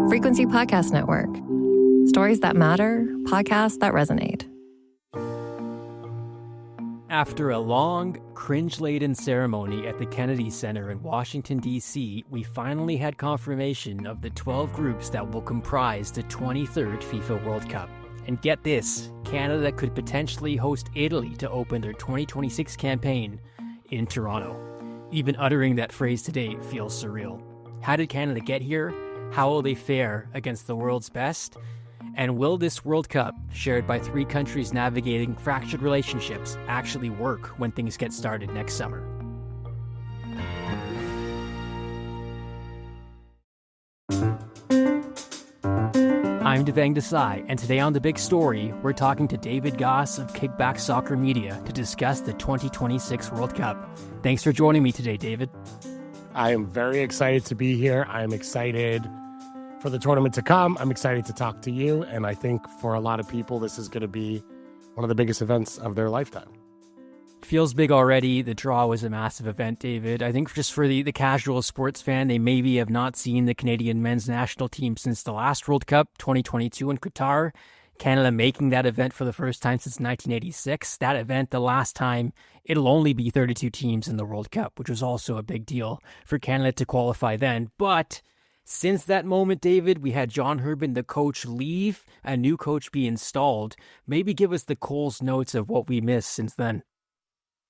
Frequency Podcast Network. Stories that matter, podcasts that resonate. After a long, cringe-laden ceremony at the Kennedy Center in Washington, D.C., we finally had confirmation of the 12 groups that will comprise the 23rd FIFA World Cup. And get this, Canada could potentially host Italy to open their 2026 campaign in Toronto. Even uttering that phrase today feels surreal. How did Canada get here? How will they fare against the world's best? And will this World Cup, shared by three countries navigating fractured relationships, actually work when things get started next summer? I'm Devang Desai, and today on The Big Story, we're talking to David Goss of Kickback Soccer Media to discuss the 2026 World Cup. Thanks for joining me today, David. I am very excited to be here. I'm excited for the tournament to come. I'm excited to talk to you. And I think for a lot of people, this is going to be one of the biggest events of their lifetime. Feels big already. The draw was a massive event, David. I think just for the casual sports fan, they maybe have not seen the Canadian men's national team since the last World Cup, 2022 in Qatar. Canada making that event for the first time since 1986. That event, the last time, it'll only be 32 teams in the World Cup, which was also a big deal for Canada to qualify then. But since that moment, David, we had John Herdman, the coach, leave, a new coach be installed. Maybe give us the Coles notes of what we missed since then.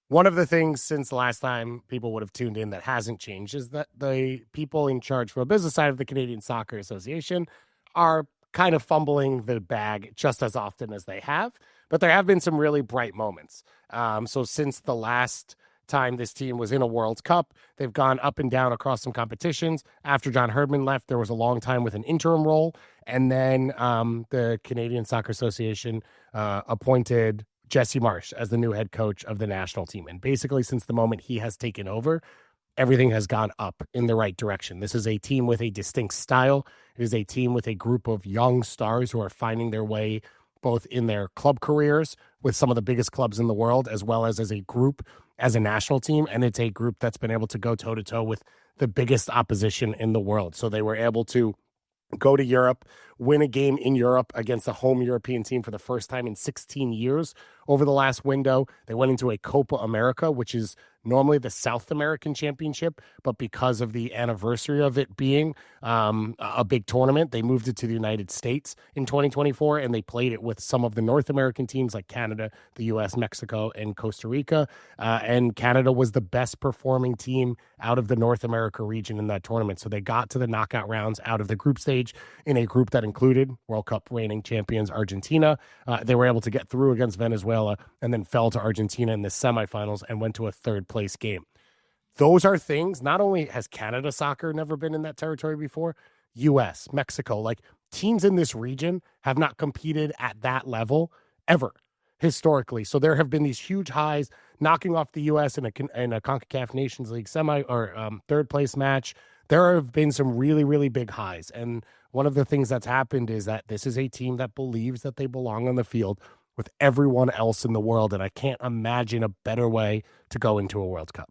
One of the things since the last time people would have tuned in that hasn't changed is that the people in charge from a business side of the Canadian Soccer Association are kind of fumbling the bag just as often as they have. But there have been some really bright moments. So since the last time this team was in a World Cup, they've gone up and down across some competitions. After John Herdman left, there was a long time with an interim role. And then the Canadian Soccer Association appointed Jesse Marsch as the new head coach of the national team. And basically, since the moment he has taken over, everything has gone up in the right direction. This is a team with a distinct style. It is a team with a group of young stars who are finding their way both in their club careers with some of the biggest clubs in the world, as well as a group, as a national team. And it's a group that's been able to go toe-to-toe with the biggest opposition in the world. So they were able to go to Europe, win a game in Europe against a home European team for the first time in 16 years over the last window. They went into a Copa America, which is normally the South American Championship, but because of the anniversary of it being a big tournament, they moved it to the United States in 2024, and they played it with some of the North American teams like Canada, the U.S., Mexico, and Costa Rica. And Canada was the best performing team out of the North America region in that tournament. So they got to the knockout rounds out of the group stage in a group that included World Cup reigning champions Argentina. They were able to get through against Venezuela and then fell to Argentina in the semifinals and went to a third place game. Those are things, not only has Canada soccer never been in that territory before, U.S., Mexico, like teams in this region have not competed at that level ever historically. So there have been these huge highs, knocking off the U.S. in a CONCACAF Nations League semi or third place match. There have been some really, really big highs. And one of the things that's happened is that this is a team that believes that they belong on the field with everyone else in the world. And I can't imagine a better way to go into a World Cup.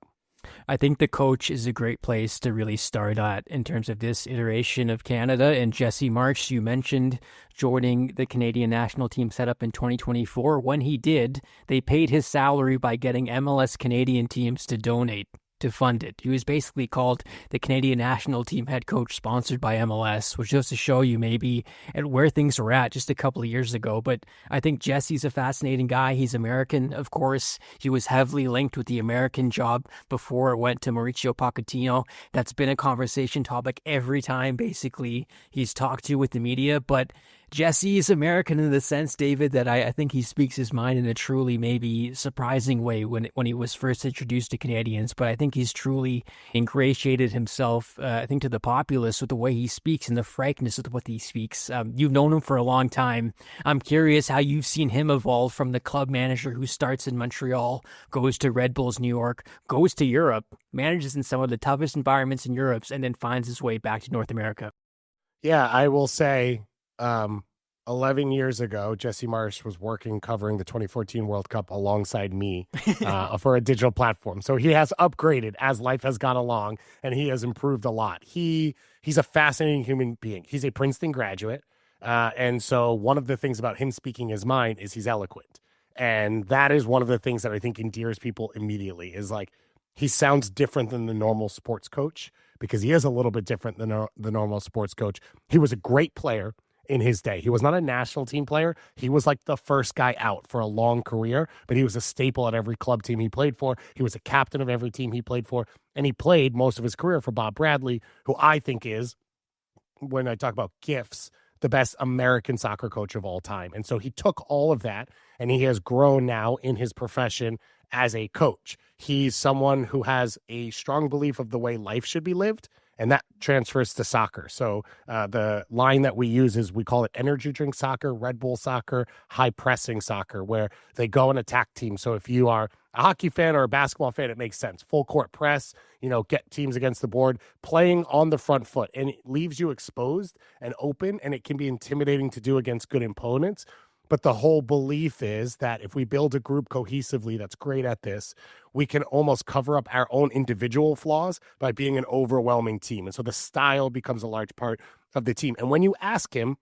I think the coach is a great place to really start at in terms of this iteration of Canada. And Jesse Marsch, you mentioned joining the Canadian national team setup in 2024. When he did, they paid his salary by getting MLS Canadian teams to donate to fund it. He was basically called the Canadian national team head coach sponsored by MLS, which goes to show you maybe at where things were at just a couple of years ago. But I think Jesse's a fascinating guy. He's American, of course. He was heavily linked with the American job before it went to Mauricio Pochettino. That's been a conversation topic every time, basically, he's talked to with the media. But Jesse is American in the sense, David, that I think he speaks his mind in a truly maybe surprising way when he was first introduced to Canadians. But I think he's truly ingratiated himself, I think, to the populace with the way he speaks and the frankness with what he speaks. You've known him for a long time. I'm curious how you've seen him evolve from the club manager who starts in Montreal, goes to Red Bulls New York, goes to Europe, manages in some of the toughest environments in Europe, and then finds his way back to North America. Yeah, I will say 11 years ago, Jesse Marsh was working covering the 2014 World Cup alongside me for a digital platform. So he has upgraded as life has gone along, and he has improved a lot. He's a fascinating human being. He's a Princeton graduate. And so one of the things about him speaking his mind is he's eloquent. And that is one of the things that I think endears people immediately is like, he sounds different than the normal sports coach because he is a little bit different than the normal sports coach. He was a great player in his day. He was not a national team player. He was like the first guy out for a long career, but he was a staple at every club team he played for. He was a captain of every team he played for, and he played most of his career for Bob Bradley, who I think is, when I talk about gifts, the best American soccer coach of all time. And so he took all of that, and he has grown now in his profession as a coach. He's someone who has a strong belief of the way life should be lived, and that transfers to soccer. So the line that we use is we call it energy drink soccer, Red Bull soccer, high pressing soccer, where they go and attack teams. So if you are a hockey fan or a basketball fan, it makes sense. Full court press, get teams against the board, playing on the front foot, and it leaves you exposed and open, and it can be intimidating to do against good opponents. But the whole belief is that if we build a group cohesively that's great at this, we can almost cover up our own individual flaws by being an overwhelming team. And so the style becomes a large part of the team. And when you ask him,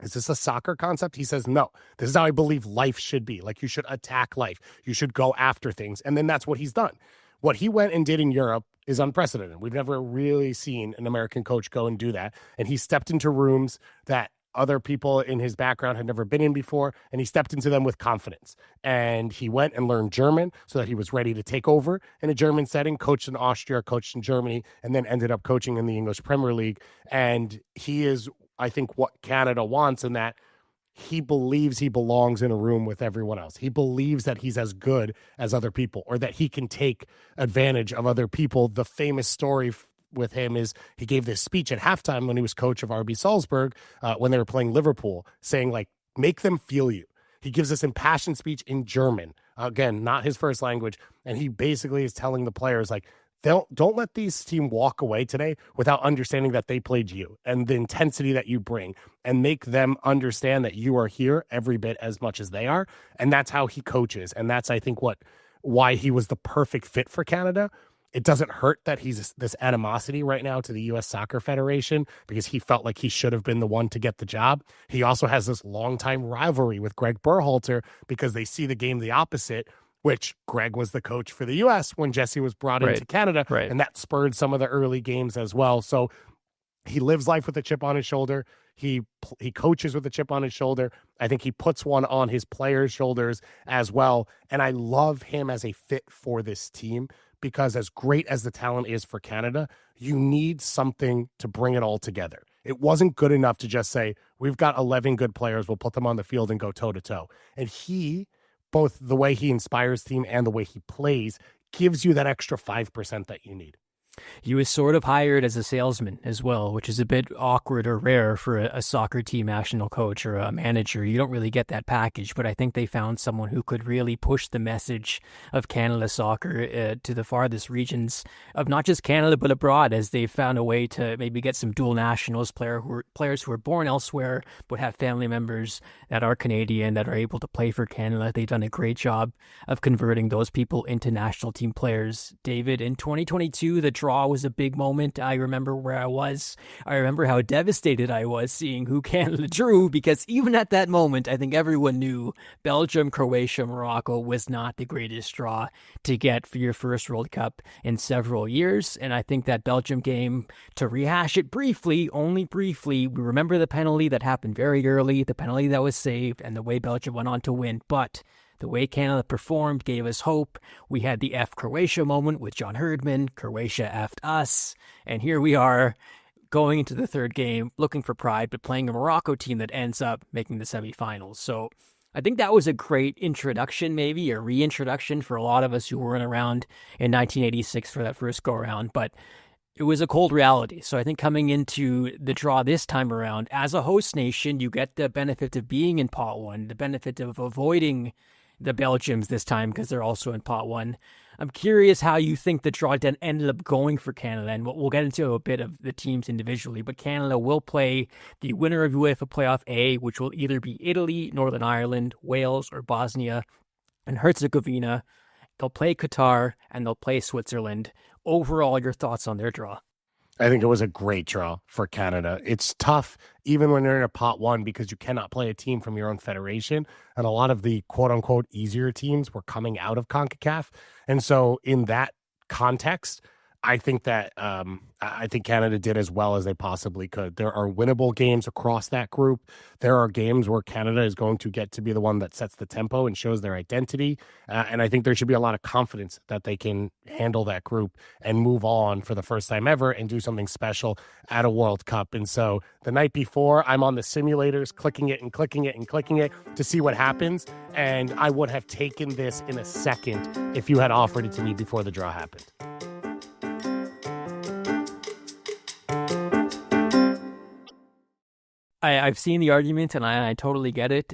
is this a soccer concept? He says, no, this is how I believe life should be. Like, you should attack life. You should go after things. And then that's what he's done. What he went and did in Europe is unprecedented. We've never really seen an American coach go and do that. And he stepped into rooms that other people in his background had never been in before, and he stepped into them with confidence. And he went and learned German so that he was ready to take over in a German setting, coached in Austria, coached in Germany, and then ended up coaching in the English Premier League. And he is, I think, what Canada wants, in that he believes he belongs in a room with everyone else. He believes that he's as good as other people, or that he can take advantage of other people. The famous story with him is he gave this speech at halftime when he was coach of RB Salzburg when they were playing Liverpool, saying, like, make them feel you. He gives this impassioned speech in German, again, not his first language, and he basically is telling the players, like, don't let these team walk away today without understanding that they played you and the intensity that you bring, and make them understand that you are here every bit as much as they are. And that's how he coaches, and that's, I think, why he was the perfect fit for Canada. It doesn't hurt that he's this animosity right now to the U.S. Soccer Federation because he felt like he should have been the one to get the job. He also has this longtime rivalry with Greg Berhalter because they see the game the opposite, which Greg was the coach for the U.S. when Jesse was brought into Canada, and that spurred some of the early games as well. So he lives life with a chip on his shoulder. He coaches with a chip on his shoulder. I think he puts one on his players' shoulders as well. And I love him as a fit for this team, because as great as the talent is for Canada, you need something to bring it all together. It wasn't good enough to just say, we've got 11 good players, we'll put them on the field and go toe-to-toe. And he, both the way he inspires the team and the way he plays, gives you that extra 5% that you need. He was sort of hired as a salesman as well, which is a bit awkward or rare for a soccer team national coach or a manager. You don't really get that package, but I think they found someone who could really push the message of Canada soccer to the farthest regions of not just Canada, but abroad, as they found a way to maybe get some dual nationals, players who are born elsewhere, but have family members that are Canadian that are able to play for Canada. They've done a great job of converting those people into national team players. David, in 2022, the draw was a big moment. I remember where I was. I remember how devastated I was seeing who Canada drew, because even at that moment, I think everyone knew Belgium, Croatia, Morocco was not the greatest draw to get for your first World Cup in several years. And I think that Belgium game, to rehash it briefly, only briefly, we remember the penalty that happened very early, the penalty that was saved, and the way Belgium went on to win. But the way Canada performed gave us hope. We had the F Croatia moment with John Herdman. Croatia F'd us. And here we are going into the third game, looking for pride, but playing a Morocco team that ends up making the semifinals. So I think that was a great introduction, maybe a reintroduction for a lot of us who weren't around in 1986 for that first go-around. But it was a cold reality. So I think coming into the draw this time around, as a host nation, you get the benefit of being in pot one, the benefit of avoiding the Belgians this time because they're also in pot one. I'm curious how you think the draw ended up going for Canada, and we'll get into a bit of the teams individually, but Canada will play the winner of UEFA Playoff A, which will either be Italy, Northern Ireland, Wales, or Bosnia and Herzegovina. They'll play Qatar, and they'll play Switzerland. Overall, your thoughts on their draw? I think it was a great draw for Canada. It's tough, even when you're in a pot one, because you cannot play a team from your own federation. And a lot of the quote unquote easier teams were coming out of CONCACAF. And so in that context, I think that I think Canada did as well as they possibly could. There are winnable games across that group. There are games where Canada is going to get to be the one that sets the tempo and shows their identity. And I think there should be a lot of confidence that they can handle that group and move on for the first time ever and do something special at a World Cup. And so the night before, I'm on the simulators, clicking it and clicking it and clicking it to see what happens. And I would have taken this in a second if you had offered it to me before the draw happened. I've seen the argument, and I totally get it.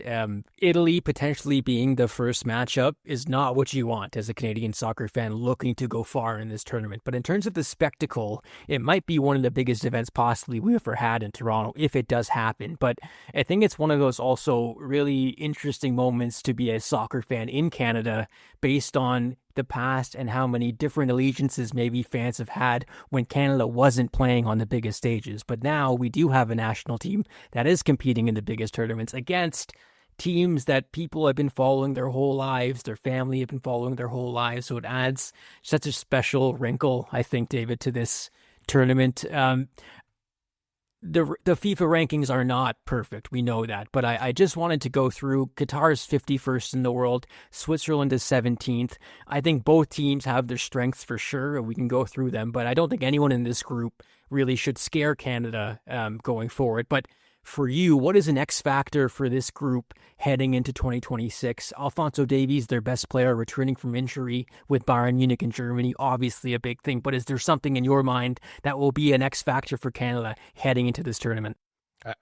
Italy potentially being the first matchup is not what you want as a Canadian soccer fan looking to go far in this tournament. But in terms of the spectacle, it might be one of the biggest events possibly we've ever had in Toronto, if it does happen. But I think it's one of those also really interesting moments to be a soccer fan in Canada based on the past and how many different allegiances maybe fans have had when Canada wasn't playing on the biggest stages. But now we do have a national team that is competing in the biggest tournaments against teams that people have been following their whole lives, their family have been following their whole lives. So it adds such a special wrinkle, I think, David, to this tournament. The FIFA rankings are not perfect. We know that. But I just wanted to go through. Qatar is 51st in the world. Switzerland is 17th. I think both teams have their strengths for sure, and we can go through them. But I don't think anyone in this group really should scare Canada going forward. But for you, what is an X factor for this group heading into 2026? Alphonso Davies, their best player, returning from injury with Bayern Munich in Germany, obviously a big thing. But is there something in your mind that will be an X factor for Canada heading into this tournament?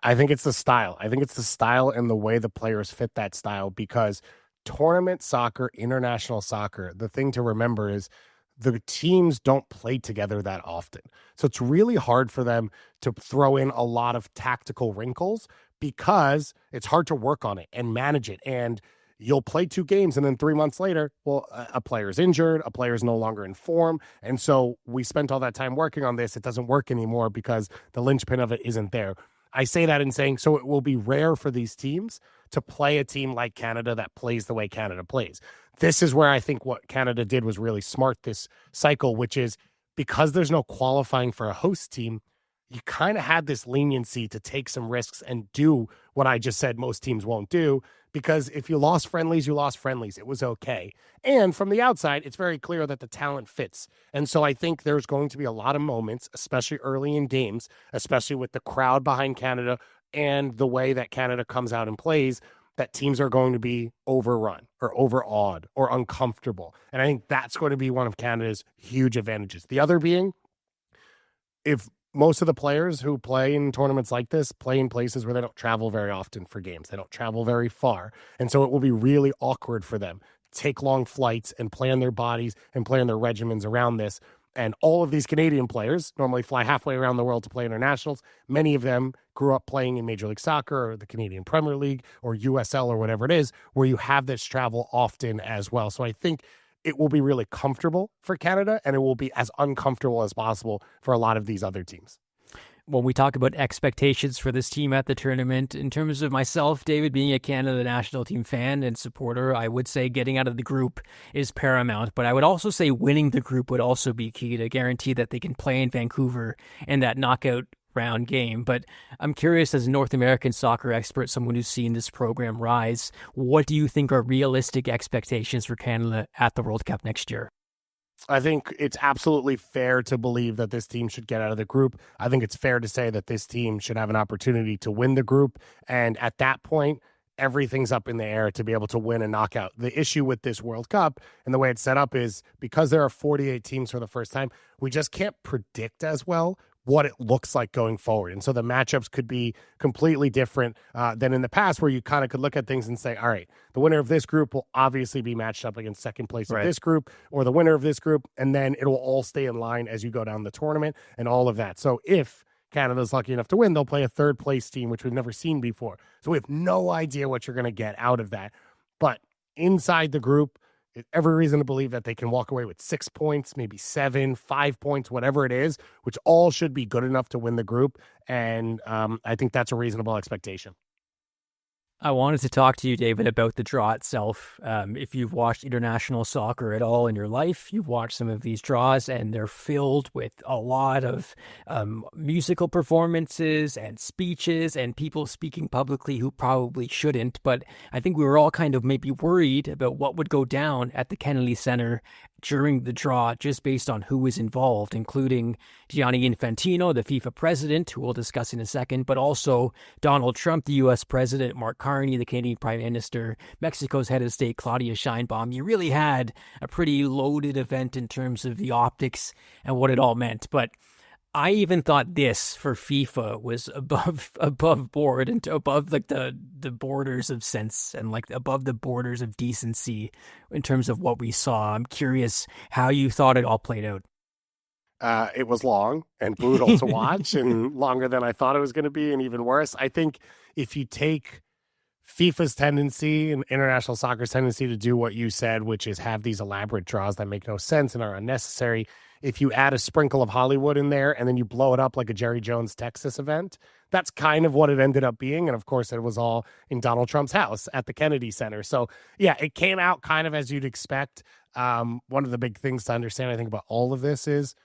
I think it's the style. I think it's the style and the way the players fit that style, because tournament soccer, international soccer, the thing to remember is the teams don't play together that often. So it's really hard for them to throw in a lot of tactical wrinkles because it's hard to work on it and manage it. And you'll play 2 games and then 3 months later, well, a player's injured, a player's no longer in form. And so we spent all that time working on this. It doesn't work anymore because the linchpin of it isn't there. I say that in saying, so it will be rare for these teams to play a team like Canada that plays the way Canada plays. This is where I think what Canada did was really smart this cycle, which is because there's no qualifying for a host team, you kind of had this leniency to take some risks and do what I just said most teams won't do, because if you lost friendlies, you lost friendlies. It was okay. And from the outside, it's very clear that the talent fits. And so I think there's going to be a lot of moments, especially early in games, especially with the crowd behind Canada and the way that Canada comes out and plays, that teams are going to be overrun or overawed or uncomfortable. And I think that's going to be one of Canada's huge advantages. The other being, if most of the players who play in tournaments like this play in places where they don't travel very often for games. They don't travel very far. And so it will be really awkward for them to take long flights and plan their bodies and plan their regimens around this. And all of these Canadian players normally fly halfway around the world to play internationals. Many of them grew up playing in Major League Soccer or the Canadian Premier League or USL or whatever it is, where you have this travel often as well. So I think it will be really comfortable for Canada, and it will be as uncomfortable as possible for a lot of these other teams. When we talk about expectations for this team at the tournament, in terms of myself, David, being a Canada national team fan and supporter, I would say getting out of the group is paramount. But I would also say winning the group would also be key to guarantee that they can play in Vancouver in that knockout round game. But I'm curious, as a North American soccer expert, someone who's seen this program rise, what do you think are realistic expectations for Canada at the World Cup next year? I think it's absolutely fair to believe that this team should get out of the group. I think it's fair to say that this team should have an opportunity to win the group. And at that point, everything's up in the air to be able to win a knockout. The issue with this World Cup and the way it's set up is because there are 48 teams for the first time, we just can't predict as well what it looks like going forward. And so the matchups could be completely different than in the past, where you kind of could look at things and say, all right, the winner of this group will obviously be matched up against second place of this group, or the winner of this group, and then it will all stay in line as you go down the tournament and all of that. So if Canada's lucky enough to win, they'll play a third place team, which we've never seen before. So we have no idea what you're going to get out of that. But inside the group, every reason to believe that they can walk away with 6 points, maybe 7, 5 points, whatever it is, which all should be good enough to win the group. And I think that's a reasonable expectation. I wanted to talk to you, David, about the draw itself. If you've watched international soccer at all in your life, you've watched some of these draws, and they're filled with a lot of musical performances and speeches and people speaking publicly who probably shouldn't. But I think we were all kind of maybe worried about what would go down at the Kennedy Center during the draw, just based on who was involved, including Gianni Infantino, the FIFA president, who we'll discuss in a second, but also Donald Trump, the U.S. president, Mark Carney, the Canadian prime minister, Mexico's head of state, Claudia Sheinbaum. You really had a pretty loaded event in terms of the optics and what it all meant. But I even thought this for FIFA was above board and above like the borders of sense and like above the borders of decency in terms of what we saw. I'm curious how you thought it all played out. It was long and brutal to watch, and longer than I thought it was going to be, and even worse. I think if you take FIFA's tendency and international soccer's tendency to do what you said, which is have these elaborate draws that make no sense and are unnecessary, if you add a sprinkle of Hollywood in there and then you blow it up like a Jerry Jones Texas event, that's kind of what it ended up being. And of course, it was all in Donald Trump's house at the Kennedy Center. So yeah, it came out kind of as you'd expect. One of the big things to understand, I think, about all of this is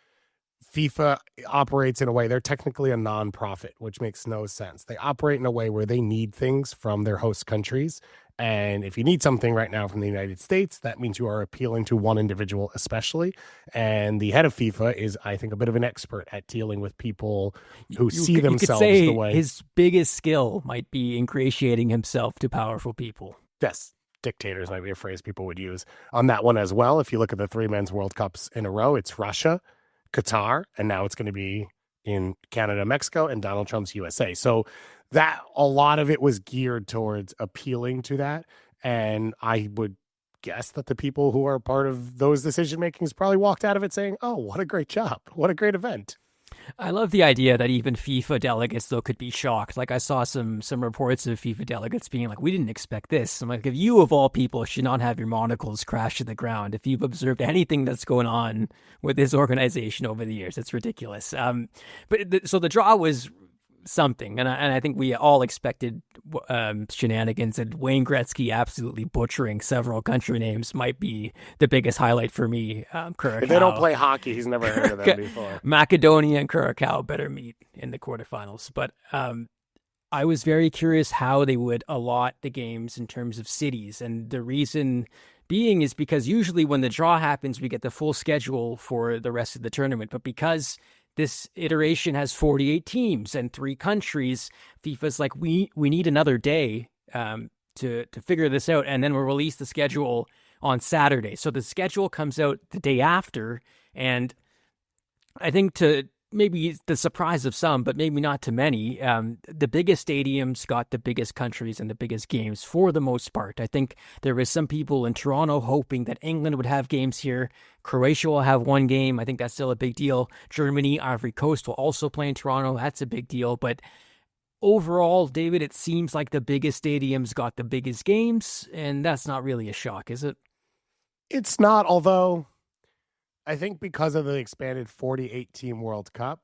FIFA operates in a way, they're technically a nonprofit, which makes no sense. They operate in a way where they need things from their host countries. And if you need something right now from the United States, that means you are appealing to one individual especially. And the head of FIFA is, I think, a bit of an expert at dealing with people who see themselves the way. His biggest skill might be ingratiating himself to powerful people. Yes. Dictators might be a phrase people would use on that one as well. If you look at the 3 men's World Cups in a row, it's Russia, Qatar, and now it's going to be in Canada, Mexico, and Donald Trump's USA. So that a lot of it was geared towards appealing to that. And I would guess that the people who are part of those decision makings probably walked out of it saying, oh, what a great job. What a great event. I love the idea that even FIFA delegates, though, could be shocked. Like I saw some reports of FIFA delegates being like, we didn't expect this. I'm like, if you of all people should not have your monocles crash to the ground, if you've observed anything that's going on with this organization over the years, it's ridiculous. So the draw was something, and I think we all expected shenanigans, and Wayne Gretzky absolutely butchering several country names might be the biggest highlight for me. Curacao. If they don't play hockey, he's never heard of them before. Macedonia and Curacao better meet in the quarterfinals. But I was very curious how they would allot the games in terms of cities, and the reason being is because usually when the draw happens, we get the full schedule for the rest of the tournament, but because this iteration has 48 teams and 3 countries, FIFA's like, we need another day to figure this out, and then we'll release the schedule on Saturday. So the schedule comes out the day after, and I think to maybe the surprise of some, but maybe not to many, the biggest stadiums got the biggest countries and the biggest games for the most part. I think there was some people in Toronto hoping that England would have games here. Croatia will have 1 game. I think that's still a big deal. Germany, Ivory Coast will also play in Toronto. That's a big deal. But overall, David, it seems like the biggest stadiums got the biggest games, and that's not really a shock, is it? It's not, although I think because of the expanded 48-team World Cup,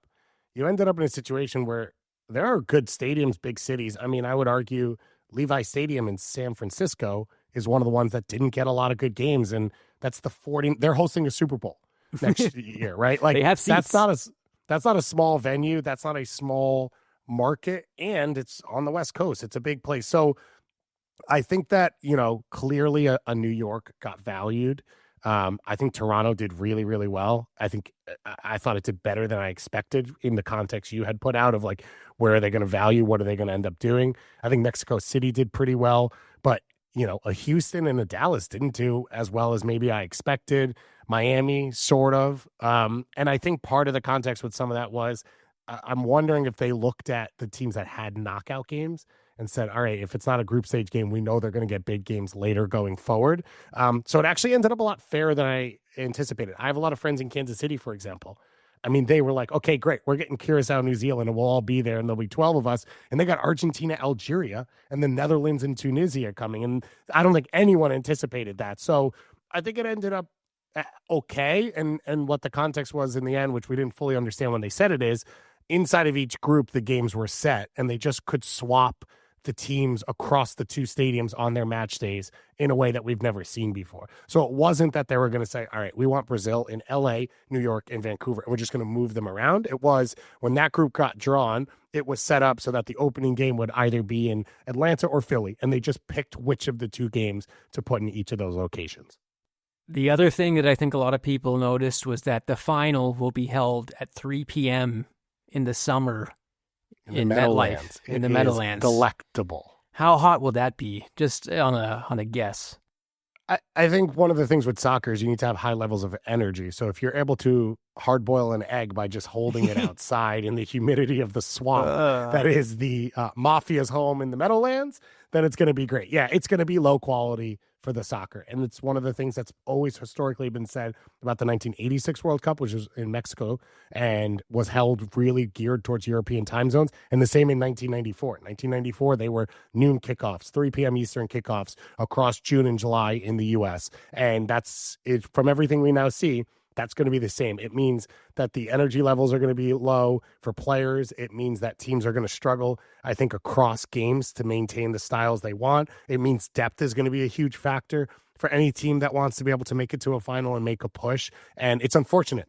you ended up in a situation where there are good stadiums, big cities. I mean, I would argue Levi Stadium in San Francisco is one of the ones that didn't get a lot of good games, and that's they're hosting a Super Bowl next year, right? Like, they have seats. That's not a small venue. That's not a small market, and it's on the West Coast. It's a big place. So I think that, clearly a New York got valued. I think Toronto did really, really well. I thought it did better than I expected in the context you had put out of like, where are they going to value? What are they going to end up doing? I think Mexico City did pretty well, but a Houston and a Dallas didn't do as well as maybe I expected. Miami, sort of. And I think part of the context with some of that was I'm wondering if they looked at the teams that had knockout games and said, all right, if it's not a group stage game, we know they're going to get big games later going forward. So it actually ended up a lot fairer than I anticipated. I have a lot of friends in Kansas City, for example. I mean, they were like, okay, great. We're getting Curacao, New Zealand, and we'll all be there, and there'll be 12 of us. And they got Argentina, Algeria, and the Netherlands and Tunisia coming. And I don't think anyone anticipated that. So I think it ended up okay. And what the context was in the end, which we didn't fully understand when they said it, is inside of each group, the games were set, and they just could swap the teams across the two stadiums on their match days in a way that we've never seen before. So it wasn't that they were going to say, all right, we want Brazil in LA, New York, and Vancouver, and we're just going to move them around. It was when that group got drawn, it was set up so that the opening game would either be in Atlanta or Philly, and they just picked which of the two games to put in each of those locations. The other thing that I think a lot of people noticed was that the final will be held at 3 p.m. in the summer in MetLife, in the Meadowlands. Delectable. How hot will that be? Just on a guess. I think one of the things with soccer is you need to have high levels of energy. So if you're able to hard boil an egg by just holding it outside in the humidity of the swamp that is the Mafia's home in the Meadowlands, then it's going to be great. Yeah, it's going to be low quality for the soccer. And it's one of the things that's always historically been said about the 1986 World Cup, which was in Mexico and was held really geared towards European time zones. And the same in 1994. In 1994, they were noon kickoffs, 3 p.m. Eastern kickoffs across June and July in the U.S. And that's it. From everything we now see, that's going to be the same. It means that the energy levels are going to be low for players. It means that teams are going to struggle, I think, across games to maintain the styles they want. It means depth is going to be a huge factor for any team that wants to be able to make it to a final and make a push. And it's unfortunate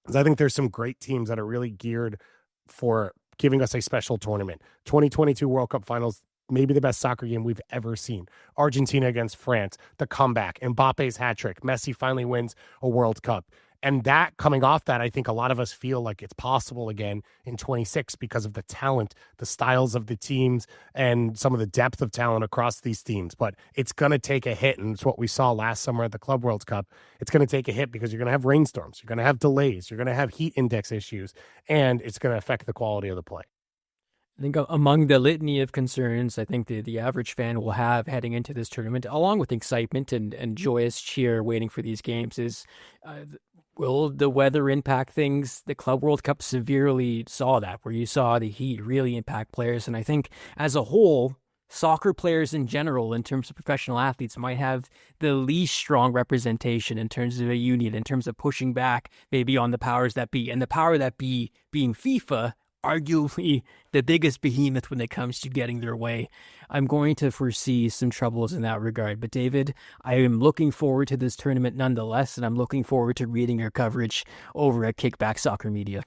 because I think there's some great teams that are really geared for giving us a special tournament. 2022 World Cup Finals, maybe the best soccer game we've ever seen. Argentina against France, the comeback, Mbappe's hat trick. Messi finally wins a World Cup. And that coming off that, I think a lot of us feel like it's possible again in 26 because of the talent, the styles of the teams, and some of the depth of talent across these teams. But it's going to take a hit, and it's what we saw last summer at the Club World Cup. It's going to take a hit because you're going to have rainstorms, you're going to have delays, you're going to have heat index issues, and it's going to affect the quality of the play. I think among the litany of concerns I think the average fan will have heading into this tournament, along with excitement and joyous cheer waiting for these games, is will the weather impact things? The Club World Cup severely saw that, where you saw the heat really impact players. And I think as a whole, soccer players in general, in terms of professional athletes, might have the least strong representation in terms of a union, in terms of pushing back maybe on the powers that be. And the power that be being FIFA, arguably the biggest behemoth when it comes to getting their way. I'm going to foresee some troubles in that regard. But David, I am looking forward to this tournament nonetheless, and I'm looking forward to reading your coverage over at Kickback Soccer Media.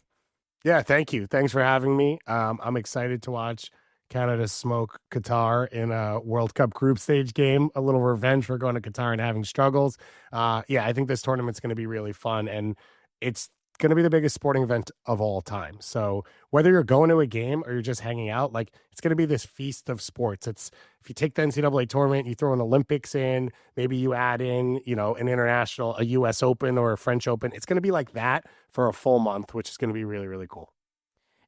Yeah, thank you. Thanks for having me. I'm excited to watch Canada smoke Qatar in a World Cup group stage game. A little revenge for going to Qatar and having struggles. Yeah, I think this tournament's going to be really fun, and it's going to be the biggest sporting event of all time. So whether you're going to a game or you're just hanging out, like, it's going to be this feast of sports. It's, if you take the NCAA tournament, you throw an Olympics in, maybe you add in, an international, a US Open or a French Open. It's going to be like that for a full month, which is going to be really, really cool.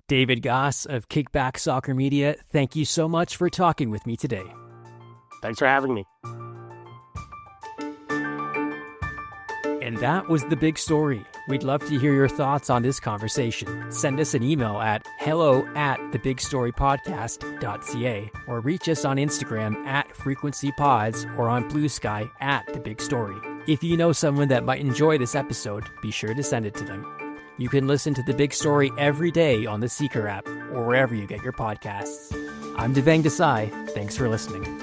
David Goss of Kickback Soccer Media, thank you so much for talking with me today. Thanks for having me. And that was the big story. We'd love to hear your thoughts on this conversation. Send us an email at hello@thebigstorypodcast.ca or reach us on Instagram @frequencypods or on Blue Sky @thebigstory. If you know someone that might enjoy this episode, be sure to send it to them. You can listen to The Big Story every day on the Seeker app or wherever you get your podcasts. I'm Devang Desai. Thanks for listening.